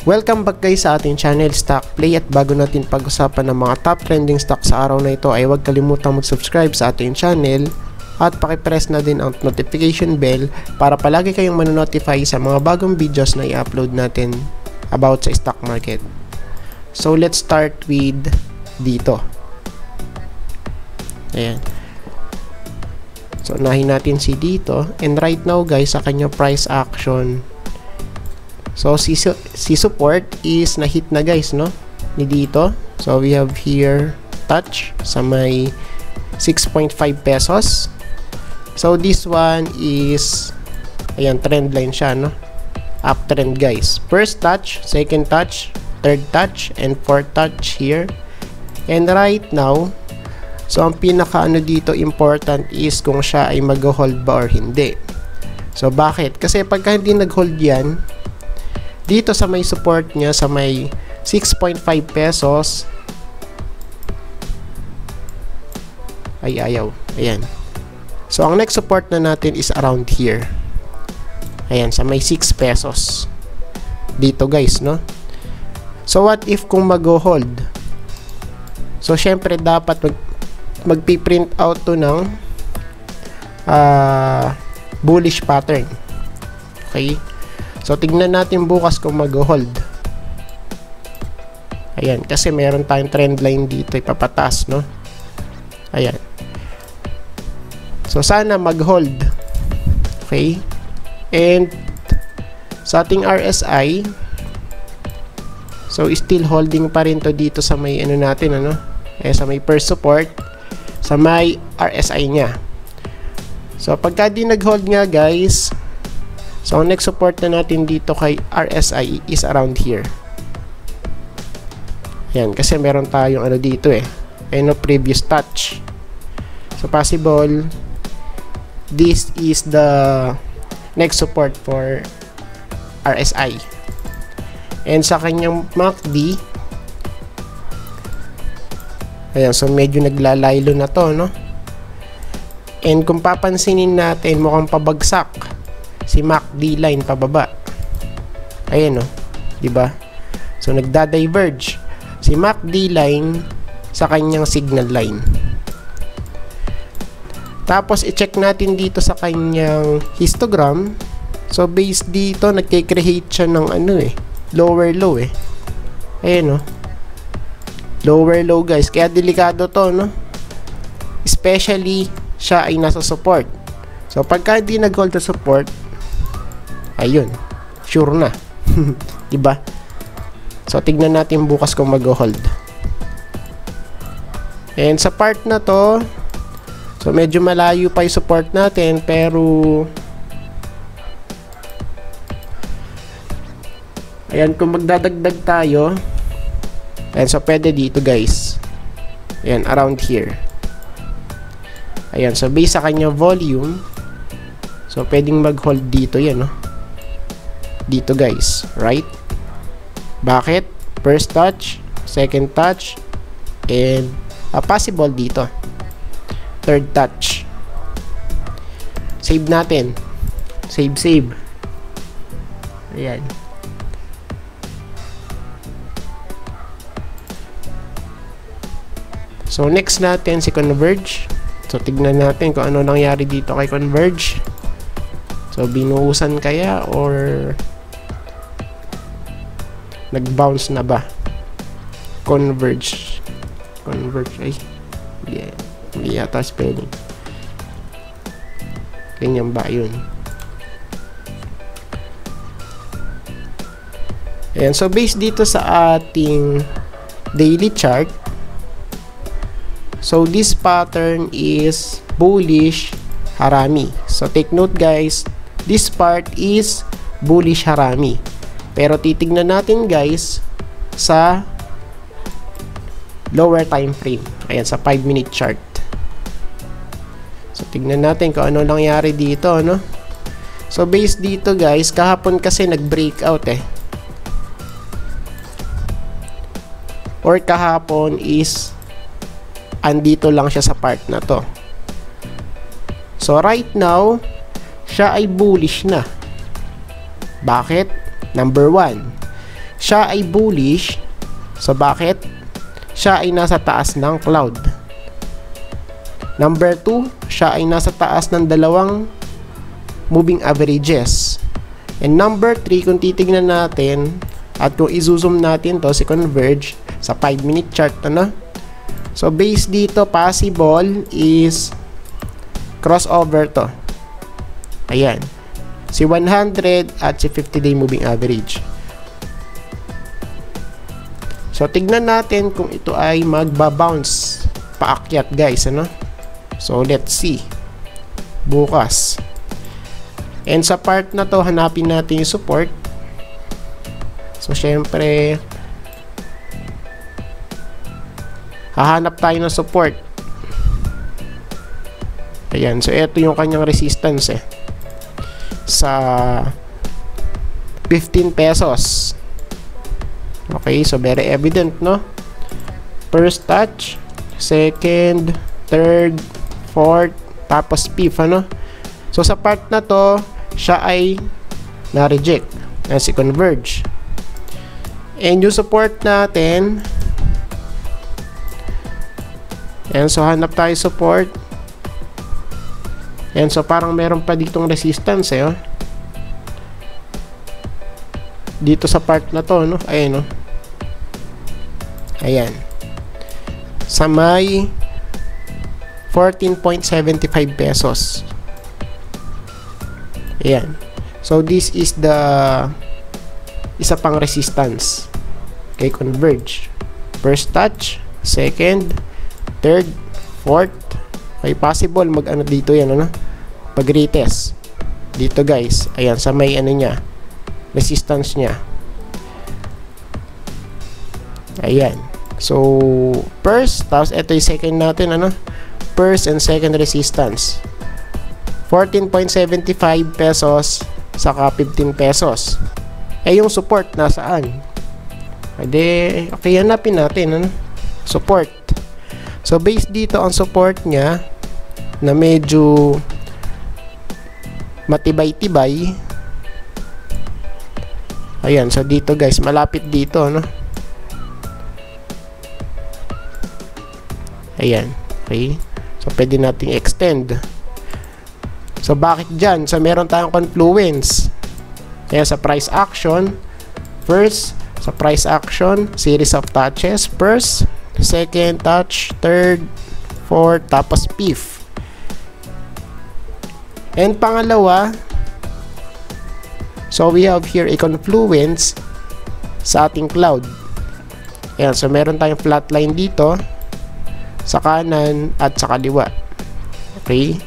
Welcome back guys sa ating channel Stock Play, at bago natin pag-usapan ng mga top trending stock sa araw na ito ay huwag kalimutang mag-subscribe sa ating channel at pakipress na din ang notification bell para palagi kayong manonotify sa mga bagong videos na i-upload natin about sa stock market. So let's start with dito. Ayan. So unahin natin si dito, and right now guys sa kanyang price action, so si support is na-hit na guys, no? Ni dito. So we have here touch sa may 6.5 pesos. So this one is, ayan, trend line siya, no? Uptrend guys. First touch, second touch, third touch, and fourth touch here. And right now, so ang pinaka dito important is kung siya ay mag-hold ba or hindi. So bakit? Kasi pagka hindi nag-hold yan, dito sa may support niya sa may 6.5 pesos ay ayaw. Ayan. So ang next support na natin is around here. Ayan, sa may 6 pesos. Dito guys, no? So what if kung mag-hold? So syempre dapat magpi-print out to ng bullish pattern. Okay? So, tignan natin bukas kung mag-hold. Ayan, kasi meron tayong trend line dito, ipapatas, no? Ayan. So, sana mag-hold. Okay? And, sa ating RSI, so, still holding pa rin to dito sa may, natin, sa may first support, sa may RSI niya. So, pagka di nag-hold nga, guys, so, ang next support na natin dito kay RSI is around here. Ayan, kasi meron tayong dito no, previous touch. So, possible, this is the next support for RSI. And sa kanyang MACD, ayan, so medyo naglalaylo na to, no? And kung papansinin natin, mukhang pabagsak si MACD line pababa. Ayan, no? Diba? So, nagda-diverge si MACD line sa kanyang signal line. Tapos, i-check natin dito sa kanyang histogram. So, based dito, nagkikreate siya ng lower low, Ayan, no? Lower low, guys. Kaya delikado to, no? Especially, siya ay nasa support. So, pagka di nag-hold sa support, ayun, sure na. Diba? So, tignan natin bukas kung mag-hold. And sa part na to, so medyo malayo pa yung support natin, pero ayan, kung magdadagdag tayo, ayan, so pwede dito guys. Ayan, around here. Ayan, so based sa kanya volume, so pwedeng mag-hold dito yan, no? Dito guys, right? Bakit? First touch, second touch, and possible dito. Third touch. Save natin. Save. Ayan. So next natin si Converge. So tignan natin kung ano nangyari dito kay Converge. So binuhusan kaya or nag-bounce na ba? Converge ay hindi yata spelling. Ganyan ba yun? Ayan, so based dito sa ating daily chart, so this pattern is bullish harami. So take note guys, this part is bullish harami. Pero titignan natin guys sa lower time frame. Ayan, sa 5-minute chart. So tignan natin kung ano nangyari dito, no? So based dito guys, kahapon kasi nag-breakout or kahapon is andito lang siya sa part na to. So right now, siya ay bullish na. Bakit? Number 1, siya ay bullish. So, bakit? Siya ay nasa taas ng cloud. Number 2, siya ay nasa taas ng dalawang moving averages. And number 3, kung titignan natin at kung i-zoom natin to si Converge sa 5-minute chart, ano? So, base dito, possible is crossover to. Ayan. Si 100 at si 50-day moving average. So, tignan natin kung ito ay magbabounce paakyat, guys, ano? So, let's see. Bukas. And sa part na to, hanapin natin yung support. So, syempre, hahanap tayo ng support. Ayan. So, ito yung kanyang resistance sa 15 pesos. Okay. So, very evident, no? First touch, second, third, fourth, tapos fifth, ano? So, sa part na to, siya ay na-reject. Si Converge. And yung support natin, and so, hanap tayo support. And so, parang meron pa ditong resistance, oh. Dito sa part na to, no? Ayan, no? Ayan. Sa may 14.75 pesos. Ayan. So, this is the isa pang resistance. Okay, Converge. First touch, second, third, fourth. Okay, possible mag-ano dito yan, ano? Pag-retest. Dito, guys. Ayan, sa may ano niya. Resistance niya. Ayan. So, first, tapos ito yung second natin, ano? First and second resistance. 14.75 pesos saka 15 pesos. Eh, yung support nasaan? Ede, okay, hanapin natin, ano? Support. So, based dito ang support niya na medyo matibay-tibay. Ayan, so dito, guys, malapit dito, no? Ayan, okay. So, pwede nating extend. So, bakit dyan? So, meron tayong confluence. Kaya sa price action, first, sa price action, series of touches, first, second touch, third, fourth, tapos fifth. And pangalawa, so we have here a confluence sa ating cloud. Ayan, so meron tayong flat line dito sa kanan at sa kaliwa. Okay?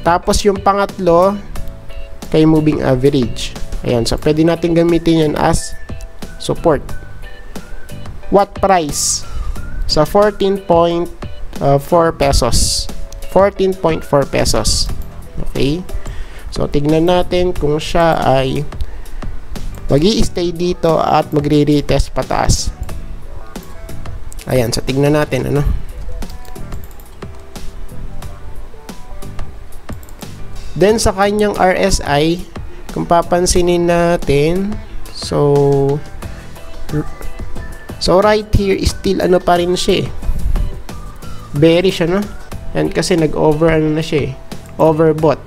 Tapos yung pangatlo kay moving average. Ayan, so pwede natin gamitin yan as support. What price? Sa 14.4 pesos. 14.4 pesos. Okay? So, tignan natin kung siya ay magi-stay dito at magre-retest pataas. Ayan, so tignan natin, ano? Then, sa kanyang RSI, kung papansinin natin, so right here, still ano pa rin siya, bearish, ano? Yan, kasi nag-over, ano na siya, overbought.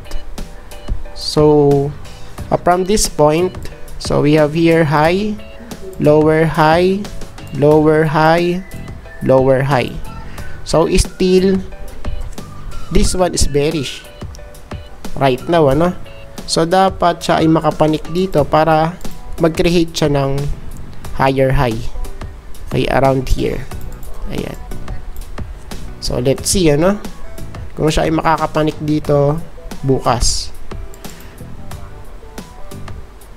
So, from this point, so we have here high, lower high, lower high, lower high. So, still, this one is bearish right now, ano? So, dapat siya ay makapanik dito para mag-create siya ng higher high. Okay, around here. Ayan. So, let's see, ano? Kung siya ay makakapanik dito bukas.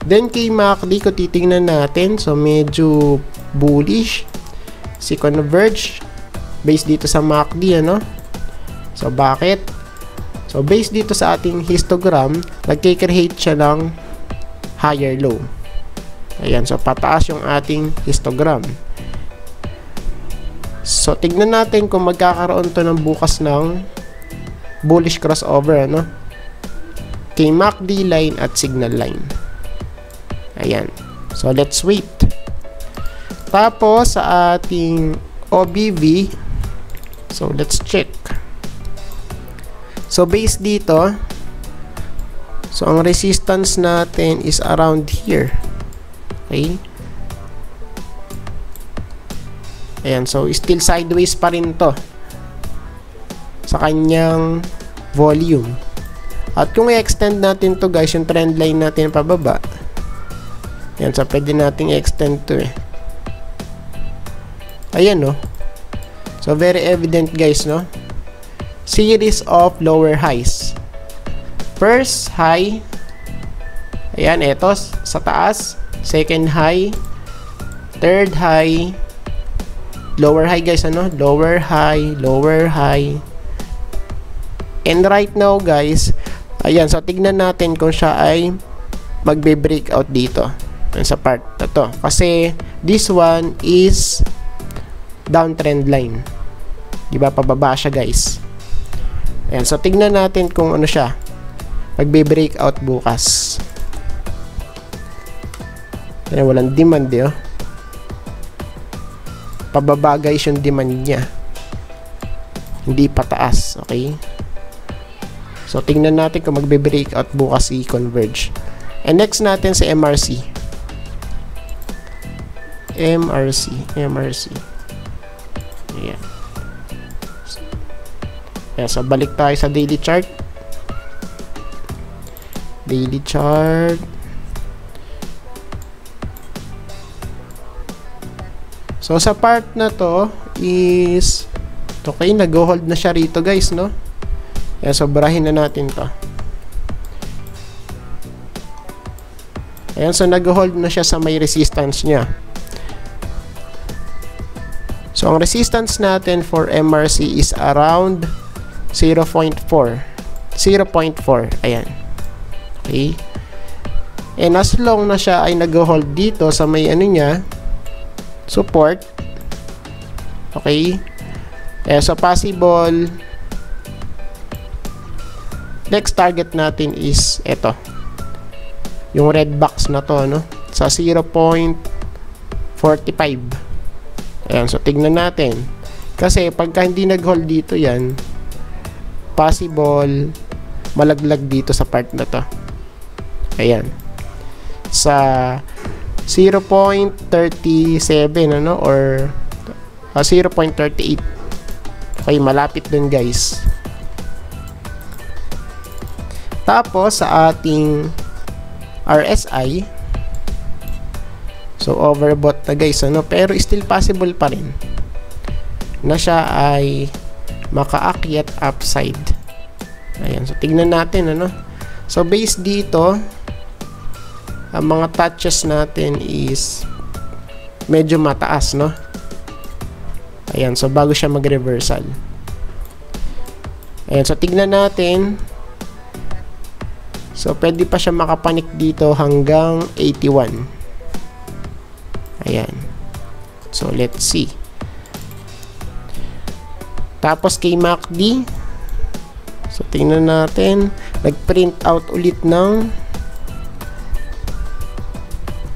Then, kay MACD, kung titingnan natin, so, medyo bullish. Si Converge, based dito sa MACD, ano? So, bakit? So, based dito sa ating histogram, nagkikreate siya ng higher low. Ayan, so, pataas yung ating histogram. So, tignan natin kung magkakaroon to ng bukas ng bullish crossover, ano? Kay MACD line at signal line. Ayan. So, let's wait. Tapos, sa ating OBV, so let's check. So, base dito, so ang resistance natin is around here. Okay? Ayan, so still sideways pa rin to sa kanyang volume. At kung i-extend natin to guys, yung trend line natin pababa, ayan, so pwede natin i-extend to ayan, no? So very evident guys, no? Series of lower highs. First high, ayan, eto sa taas. Second high, third high, lower high guys, ano? Lower high, lower high. And right now guys, ayan, so tignan natin kung siya ay magbe-breakout dito sa part na to. Kasi this one is downtrend line. Diba? Pababa siya guys. Ayan, so tignan natin kung ano siya magbe-breakout bukas. Ayan, walang demand pababa guys yung demand niya, hindi pataas. Okay, so tingnan natin kung magbe-breakout bukas si Converge. And next natin si MRC. Ayan. Ayan, so balik tayo sa daily chart. Daily chart. So sa part na to is okay, nag-hold na siya rito guys, no? Ayan, so burahin na natin to. Ayan, so nag-hold na siya sa may resistance niya. So ang resistance natin for MRC is around 0.4. Ayan. Okay. And as long na siya ay nag-hold dito sa may ano niya, support. Okay. So possible next target natin is ito. Yung red box na to, no? Sa 0.45. Ayan, so tignan natin. Kasi pagka hindi nag-hold dito yan, possible malaglag dito sa part na to. Ayan. Sa 0.37 ano, or 0.38. Okay, malapit dun guys. Tapos sa ating RSI, so overbought na guys, ano, pero still possible pa rin na siya ay makaakyat upside. Ayan, so tignan natin, ano. So base dito, ang mga touches natin is medyo mataas, no? Ayan, so bago siya mag-reversal. Ayan, so tignan natin. So pwede pa siya makapanik dito hanggang 81. Ayan. So let's see. Tapos kay MACD, so tingnan natin, nag-print out ulit ng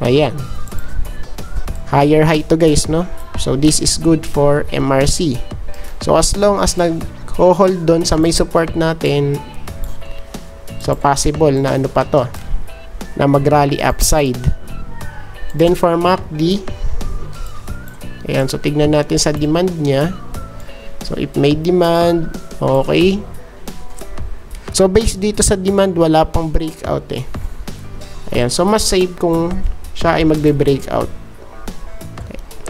ayan, higher high to guys, no? So this is good for MRC. So as long as nag-hold doon sa may support natin, so possible na ano pa to, na mag-rally upside. Then for MACD, ayan, so tignan natin sa demand niya. So if may demand, okay. So based dito sa demand, wala pang breakout Ayan, so mas safe kung siya ay magbe-breakout.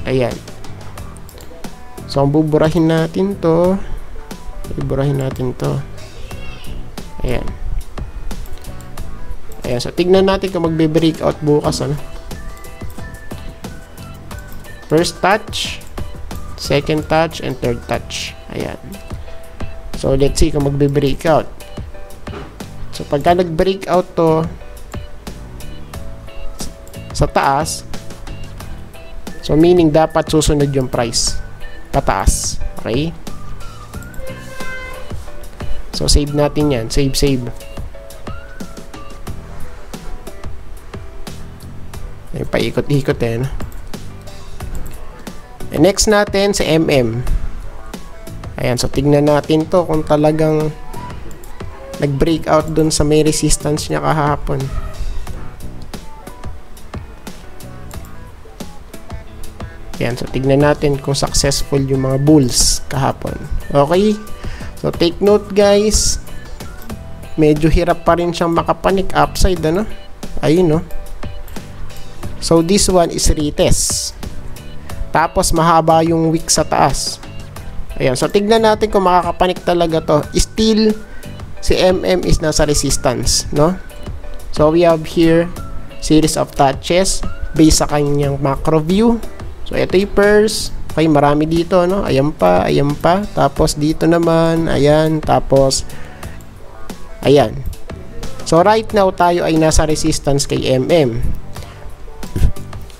Ayan. So ang buburahin natin to, iburahin natin to. Ayan. Ayan, so tignan natin kung magbe-breakout bukas, ano. First touch, second touch, and third touch. Ayan. So let's see kung magbe-breakout. So pagka nag-breakout to sa taas, so meaning dapat susunod yung price pataas. Okay, so save natin yan. Save. Ay, paikot-ikot no? And next natin si MM. Ayan, so tignan natin to kung talagang nag-breakout dun sa may resistance niya kahapon. Ayan, so tignan natin kung successful yung mga bulls kahapon. Okay? So take note guys, medyo hirap pa rin siyang makapanik upside, ano? Ayun, no? So this one is retest. Tapos mahaba yung wick sa taas. Ayan, so tignan natin kung makakapanik talaga to. Still, si MM is nasa resistance, no? So we have here series of touches based sa kanyang macro view. So ito yung pairs. Okay, marami dito, no? Ayan pa, ayan pa. Tapos dito naman, ayan. Tapos, ayan. So right now, tayo ay nasa resistance kay MM.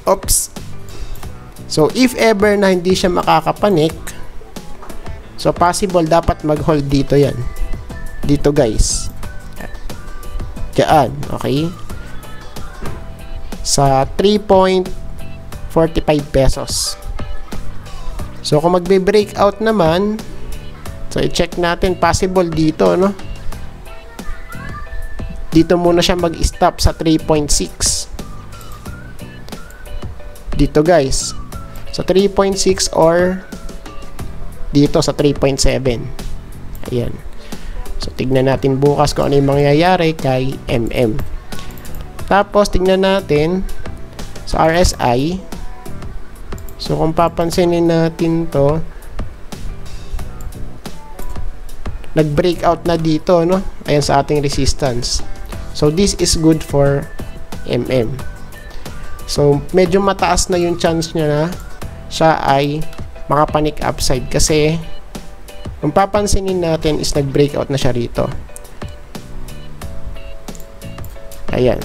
Oops. So if ever na hindi siya makakapanik, so possible dapat mag-hold dito yan. Dito guys. Diyan, okay? Sa 3.45 pesos. So kung magbe-breakout naman, so i-check natin, possible dito, no? Dito muna siya mag-stop sa 3.6. Dito guys. So 3.6 or dito sa 3.7. Ayan. So tignan natin bukas kung ano yung mangyayari kay MM. Tapos tignan natin sa RSI. So kung papansinin natin to, nag-breakout na dito, no? Ayan sa ating resistance. So this is good for MM. So medyo mataas na yung chance niya na siya ay makapanik upside kasi kung papansinin natin is nag-breakout na siya rito. Ayan.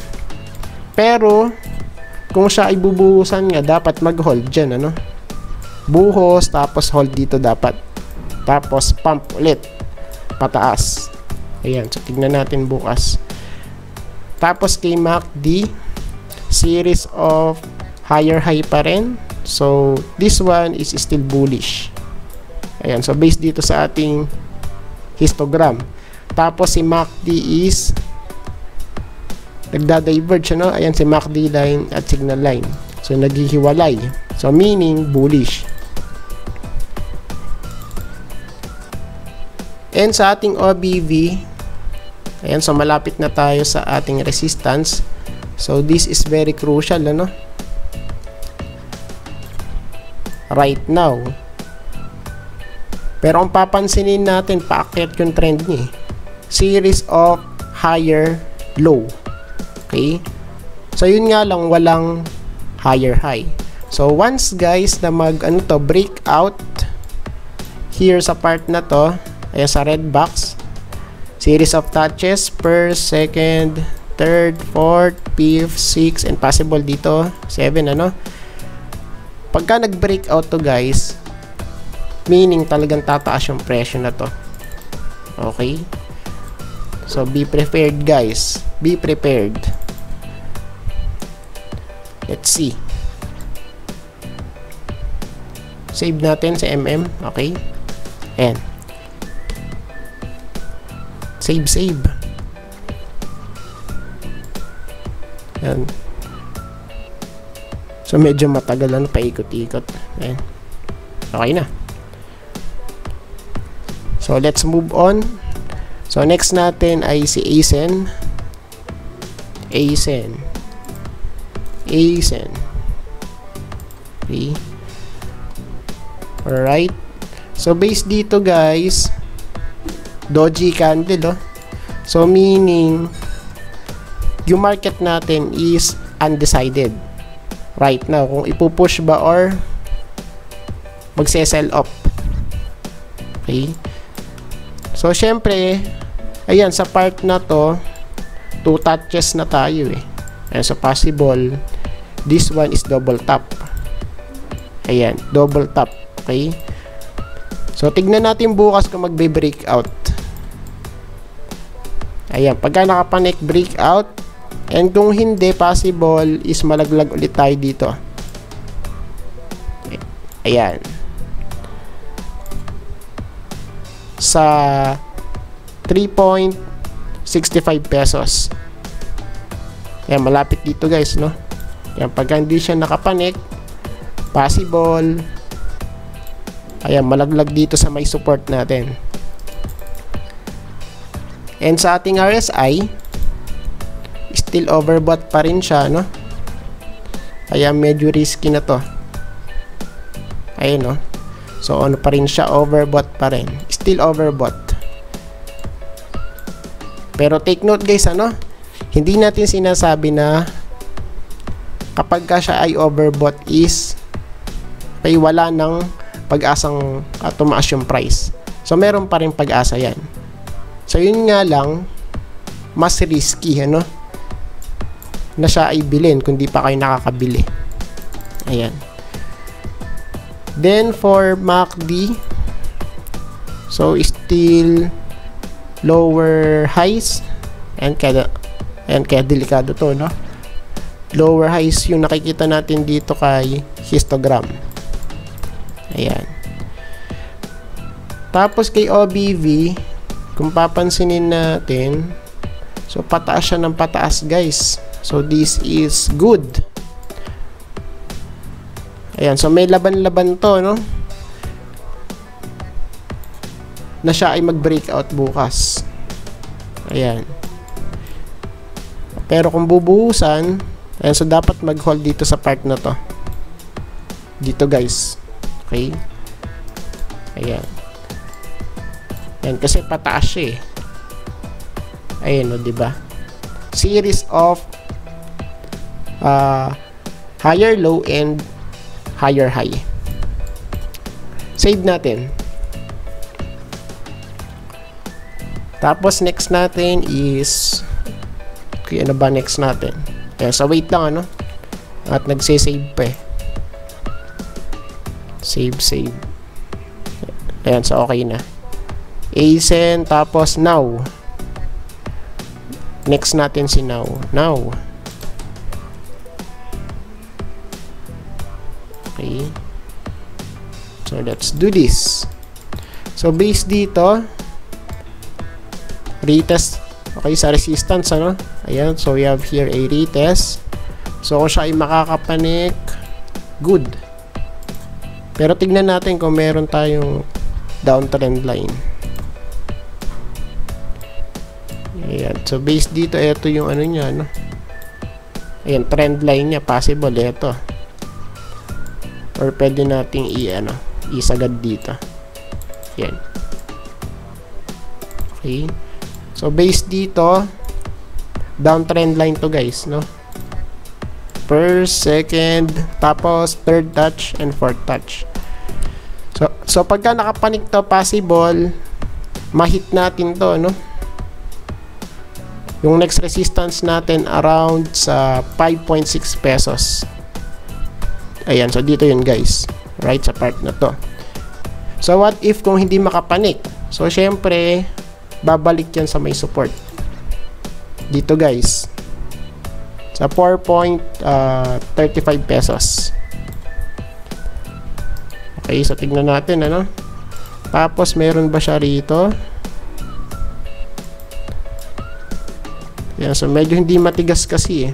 Pero kung siya ay bubuhusan nga, dapat mag-hold dyan, ano? Buhos, tapos hold dito dapat. Tapos pump ulit pataas. Ayan, so tignan natin bukas. Tapos kay MACD, series of higher high pa rin. So this one is still bullish. Ayan, so based dito sa ating histogram. Tapos si MACD is nagda-diverge, ano? Ayan si MACD line at signal line. So naghihiwalay. So meaning bullish. And sa ating OBV, ayan, so malapit na tayo sa ating resistance. So this is very crucial, ano? Right now. Pero kung papansinin natin, paakyat yung trend niya. Series of higher low. Okay? So yun nga lang, walang higher high. So once guys na breakout here sa part na to, ayan sa red box, series of touches per second, third, fourth, fifth, sixth, and possible dito 7, ano? Pagka nag-breakout to guys, meaning talagang tataas yung presyo na to. Okay? So be prepared guys. Be prepared. Let's see. Save natin sa MM. Okay? And save. Yan. So medyo matagal lang, paikot-ikot. Ayan. Okay na. So let's move on. So next natin ay si ASEN. Okay. Alright. So based dito guys, doji candle, oh. So meaning yung market natin is undecided right now kung ipupush ba or magse-sell up. Okay? So syempre, ayan sa part na to, 2 touches na tayo eh. Ayan, so possible this one is double top. Ayan, double top. Okay? So tignan natin bukas kung magbe-breakout. Ayan, pagka nakapanik breakout, and kung hindi, possible is malaglag ulit tayo dito. Ayan. Sa 3.65 pesos. Ayan, malapit dito guys, no? Ayan, pagka hindi siya nakapanik, possible, ayan, malaglag dito sa may support natin. And sa ating RSI, still overbought pa rin siya, no? Kaya medyo risky na to. Ayun, no? So, ano pa rin siya? Overbought pa rin. Still overbought. Pero take note guys, ano? Hindi natin sinasabi na kapag ka siya ay overbought is ay wala ng pag-asang tumaas yung price. So, meron pa rin pag-asa yan. So, yun nga lang, mas risky, ano? Na siya ay bilhin kung di pa kayo nakakabili. Ayan. Then, for MACD, so, still lower highs. And kaya delikado to, no? Lower highs yung nakikita natin dito kay histogram. Ayan. Tapos, kay OBV, kung papansinin natin, so pataas siya ng pataas guys. So this is good. Ayan, so may laban-laban to, no? Na siya ay mag-breakout bukas. Ayan. Pero kung bubuhusan, ayan, so dapat mag-hold dito sa part na to. Dito guys. Okay? Ayan. Yan, kasi pataas siya eh. Ayun, no, diba? Series of higher low and higher high. Save natin. Tapos, next natin is okay, ano ba next natin? Ayan, so wait lang, ano? At nagsisave pa eh. Save. Ayan, so okay na. ASEN, tapos now. Next natin si now. Okay. So, let's do this. So, base dito, retest. Okay, sa resistance, ano? Ayan, so we have here a retest. So, kung siya ay makakapanik, good. Pero tignan natin kung meron tayong downtrend line. Ayan. So, based dito, ito yung ano niya, no? Ayan, trend line niya. Possible, ito. Or pwede nating isagad dito. Ayan. Okay. So, based dito, downtrend line to guys, no? First, second, tapos third touch, and fourth touch. So pagka nakapanik to, possible, ma-hit natin to, no? Yung next resistance natin around sa 5.6 pesos. Ayan, so dito yun guys. Right, sa part na to. So what if kung hindi makapanik? So syempre, babalik yan sa may support. Dito guys. Sa 4.35 pesos. Okay, so tignan natin, ano? Tapos, meron ba siya rito? Yan, so medyo hindi matigas kasi eh.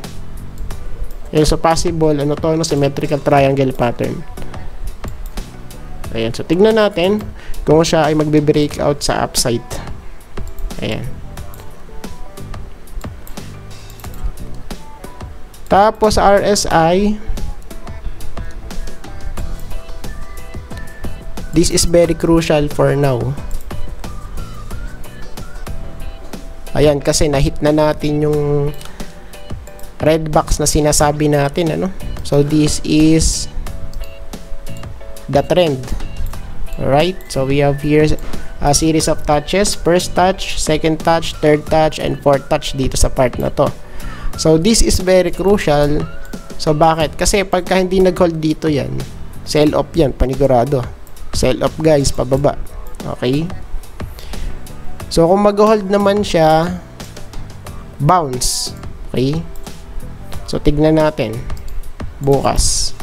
Yan, so possible, ano to, no? Symmetrical triangle pattern. Ayan, so tignan natin kung siya ay magbe-breakout sa upside. Ayan. Tapos RSI, this is very crucial for now. Ayan, kasi na-hit na natin yung red box na sinasabi natin, ano? So this is the trend. Alright, so we have here a series of touches. First touch, second touch, third touch, and fourth touch dito sa part na to. So, this is very crucial. So, bakit? Kasi pagka hindi nag-hold dito yan, sell off yan, panigurado. Sell off guys, pababa. Okay? So, kung mag-hold naman siya, bounce. Okay? So, tignan natin. Bukas.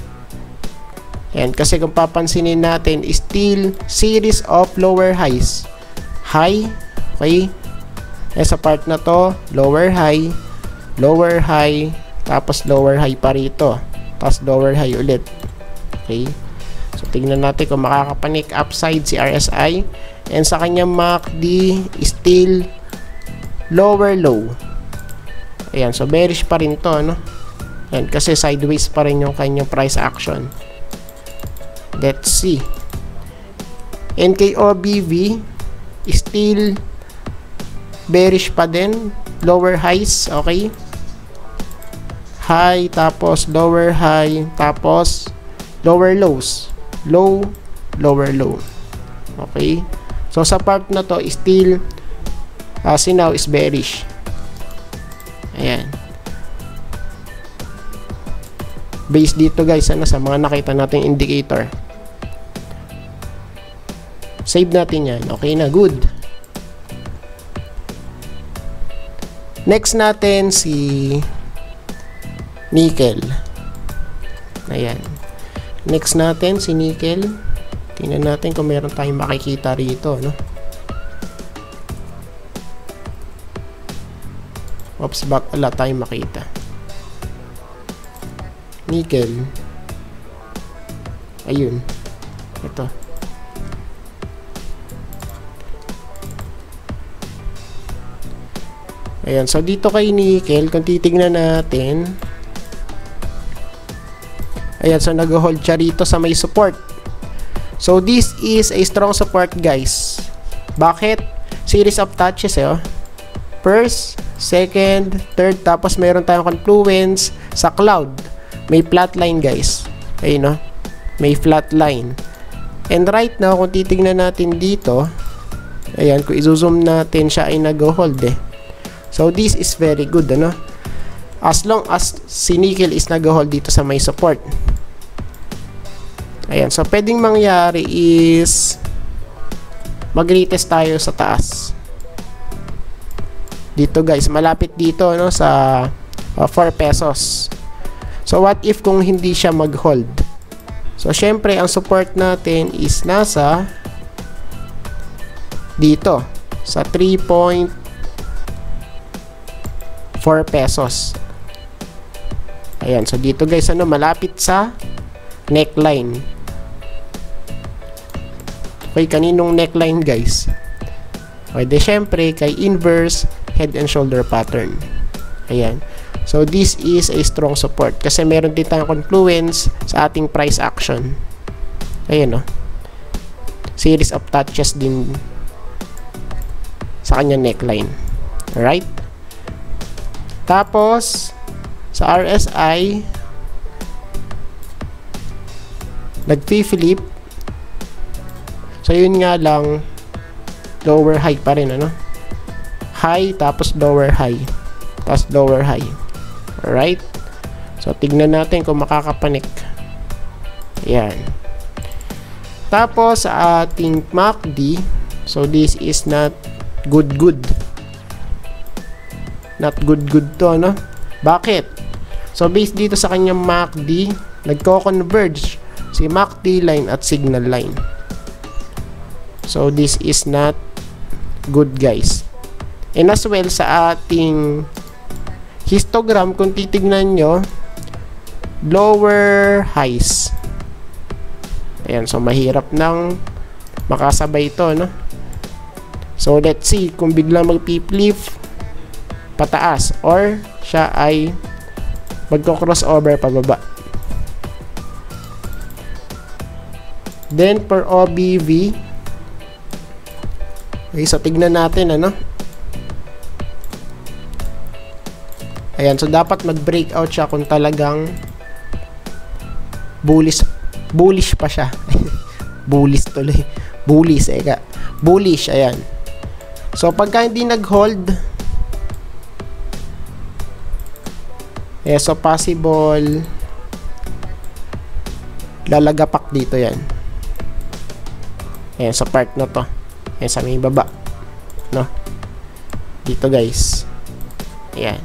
Ayan, kasi kung papansinin natin, still series of lower highs. High, okay? Sa part na to, lower high, tapos lower high pa rito. Tapos lower high ulit. Okay? So, tingnan natin kung makakapanik upside si RSI. And sa kanyang MACD, still lower low. Ayan, so bearish pa rin to, no? Ayan, kasi sideways pa rin yung kanyang price action. Let's see. NKOBV still bearish pa din. Lower highs, okay? High, tapos lower high, tapos lower lows. Low, lower low. Okay? So, sa part na to, still sinaw is bearish. Ayan. Base dito guys, sa mga nakita nating indicator. Save natin yan. Okay na, good. Next natin si nickel. Ayan. Next natin si nickel. Tingnan natin kung meron tayong makikita rito, no? Oops, wala tayong makita. Nickel. Ayun. Ito. Ayan, so dito kay nickel, kung titignan natin, ayan, so nag-hold siya rito sa may support. So this is a strong support guys. Bakit? Series of touches oh. First, second, third, tapos meron tayong confluence sa cloud. May flat line guys. Ayun no? May flat line. And right now, kung titignan natin dito, ayan, kung i-zoom natin, siya ay nag-hold eh. So, this is very good, ano? As long as si nickel is nag-hold dito sa may support. Ayan. So, pwedeng mangyari is mag-retest tayo sa taas. Dito, guys. Malapit dito, no? Sa 4 pesos. So, what if kung hindi siya mag-hold? So, syempre, ang support natin is nasa dito. Sa 3.4 pesos. Ayan. So, dito guys, ano, malapit sa neckline. Okay, kaninong neckline guys? Okay, syempre, kay inverse head and shoulder pattern. Ayan. So, this is a strong support. Kasi meron din tayong confluence sa ating price action. Ayan, no? Series of touches din sa kanyang neckline. Alright? Tapos, sa RSI, nag-flip. So, yun nga lang, lower high pa rin, ano? High, tapos lower high. Tapos lower high. Alright? So, tignan natin kung makakapanik. Ayan. Tapos, sa ating MACD, so, this is not good. Not good to, no? Bakit? So, based dito sa kanyang MACD, nagko-converge si MACD line at signal line. So, this is not good, guys. And as well, sa ating histogram, kung titignan nyo, lower highs. Ayan, so, mahirap nang makasabay ito, no? So, let's see kung biglang magpi-flip pataas or siya ay magko-crossover pababa. Then per OBV, okay, so tignan natin, ano? Ayan, so dapat mag-breakout siya kung talagang bullish pa siya. Bullish tuloy. Bullish, bullish, ayan. So pagka hindi nag-hold, so possible lalagapak dito yan. Ayan, sa part na to. Ayan, sa may baba. No? Dito, guys. Ayan.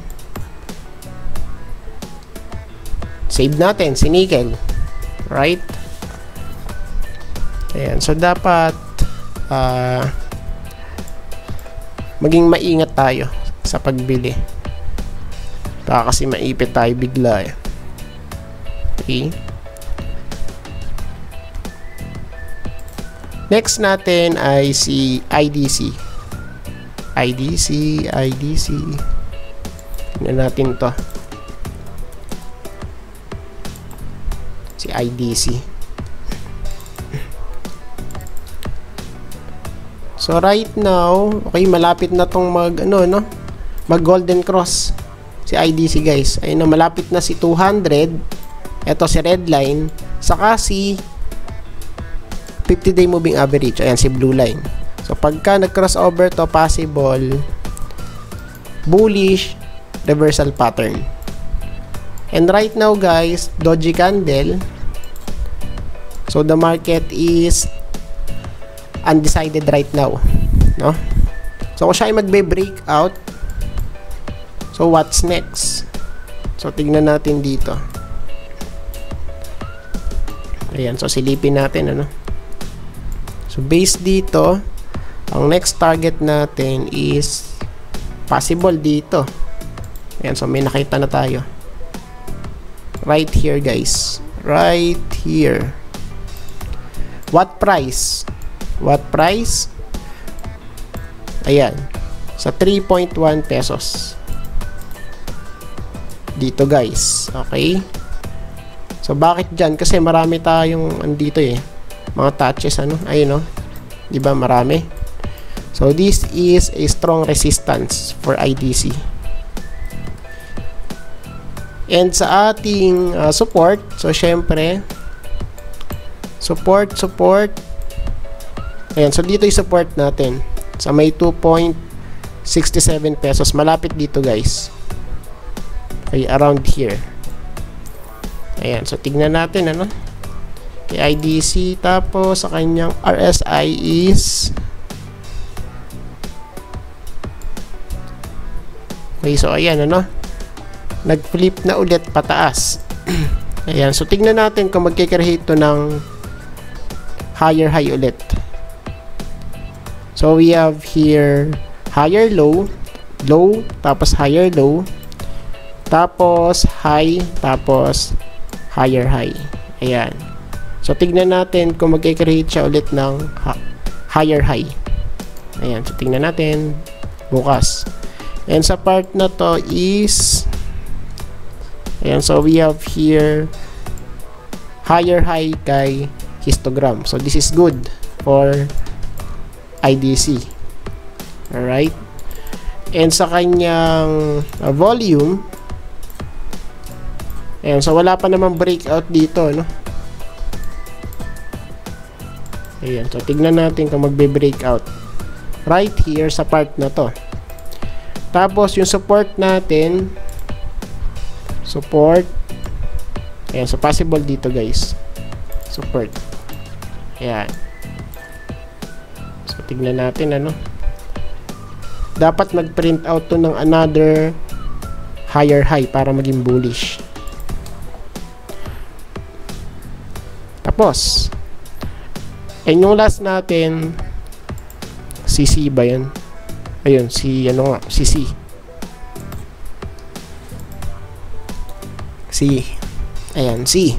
Save natin si nickel. Right? Ayan, so dapat maging maingat tayo sa pagbili. Baka kasi maipit tayo bigla eh. Okay. Next natin ay si IDC. IDC. Tignan natin to. Si IDC. So right now, okay, malapit na tong mag golden cross si IDC, guys. Ayun na, malapit na si 200. Ito si red line, saka si 50-day moving average. Ayan si blue line. So pagka nag-crossover to, possible bullish reversal pattern. And right now, guys, doji candle. So the market is undecided right now, no? So kung siya ay magbe-breakout, so what's next? So tignan natin dito. Ayan, so silipin natin, so based dito, ang next target natin is possible dito. Ayan, so may nakita na tayo right here, guys, right here. What price? Ayan, sa 3.1 pesos dito, guys. Okay, so bakit dyan? Kasi marami tayong andito mga touches, ayun, diba, marami. So this is a strong resistance for IDC. And sa ating support, so syempre support. Ayan, so dito yung support natin sa may 2.67 pesos. Malapit dito, guys. Okay, around here. Ayan, so tignan natin, kay IDC. Tapos sa kanyang RSI is okay, so ayan, nag-flip na ulit pataas. Ayan, so tignan natin kung magkikreate to ng higher high ulit. So we have here higher low, tapos higher low, tapos high, tapos higher high. Ayan. So tignan natin kung magkikreate siya ulit ng higher high. Ayan, so tignan natin bukas. And sa part na to is, ayan, so we have here higher high kay histogram. So this is good for IDC. Alright. And sa kanyang volume, ayan, so wala pa namang breakout dito, ayan, so tignan natin kung magbe-breakout right here sa part na to. Tapos yung support natin, ayan, so possible dito, guys, support. Ayan, so tignan natin, dapat mag-print out to ng another higher high para maging bullish. Tapos yung last natin, CC ba yan? Ayun, si CC. Ayan, C.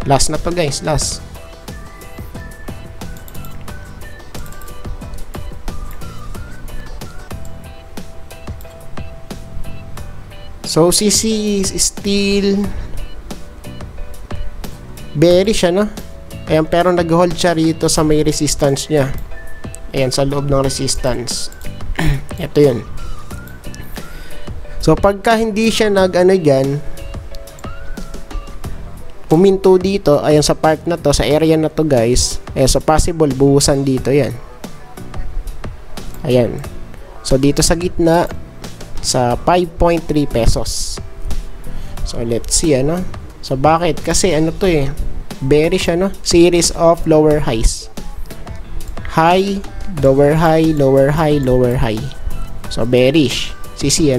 Last na to, guys, last. So CC is still bearish, ayan, pero nag-hold siya rito sa may resistance niya. Ayan, sa loob ng resistance. Ito yun. So pagka hindi siya dyan, puminto dito, ayan, sa part na to, sa area na to, guys, ayan, so possible buhusan dito, yan. Ayan, so dito sa gitna sa 5.3 pesos. So let's see, so bakit? Kasi to bearish, series of lower highs, high, lower high, lower high, lower high. So bearish CC,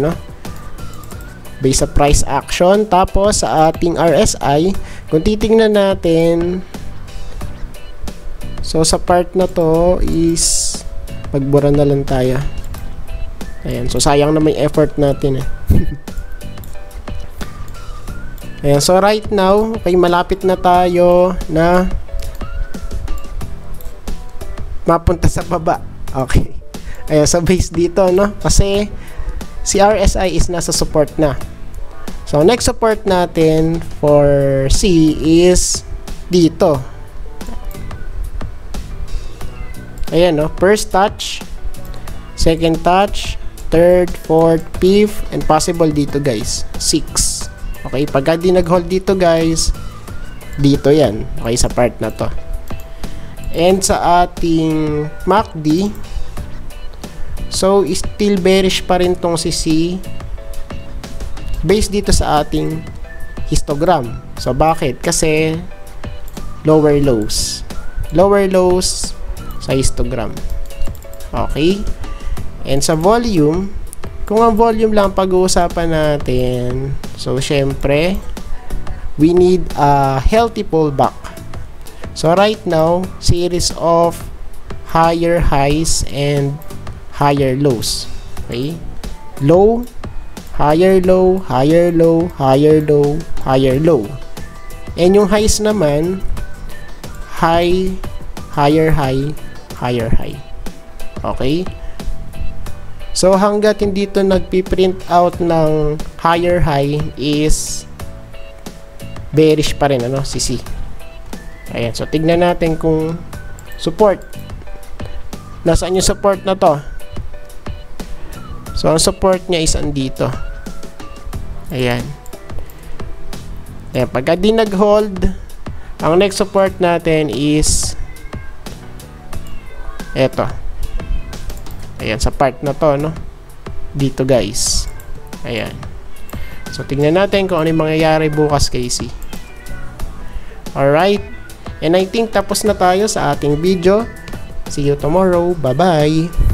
based sa price action. Tapos sa ating RSI, kung titingnan natin, so sa part na to is magbura na lang tayo. Ayan, so sayang na may effort natin eh. Ayan, so right now, okay, malapit na tayo na mapunta sa baba. Okay. Ayan, so base dito, no? Kasi si RSI is nasa support na. So next support natin for C is dito. Ayan, no? First touch, second touch, third, fourth, fifth, and possible dito guys, 6. Okay, pagka di nag-hold dito guys, dito yan. Okay, sa part na to. And sa ating MACD, so still bearish pa rin tong si C based dito sa ating histogram. So bakit? Kasi lower lows sa histogram. Okay. And sa volume, kung ang volume lang pag-uusapan natin, so syempre we need a healthy pullback. So right now, series of higher highs and higher lows. Okay? Low, higher low, higher low, higher low, higher low. And yung highs naman, high, higher high, higher high. Okay? So hanggat hindi ito nagpi-print out ng higher high is bearish pa rin, ano, si C. Ayan, so tignan natin kung support. Nasaan yung support na to? So ang support niya is andito. Ayan. Ayan, pagka di nag-hold, ang next support natin is eto. Ayan, sa part na to, no? Dito, guys. Ayan. So, tingnan natin kung ano yung mangyayari bukas kay C. Alright. And I think tapos na tayo sa ating video. See you tomorrow. Bye-bye.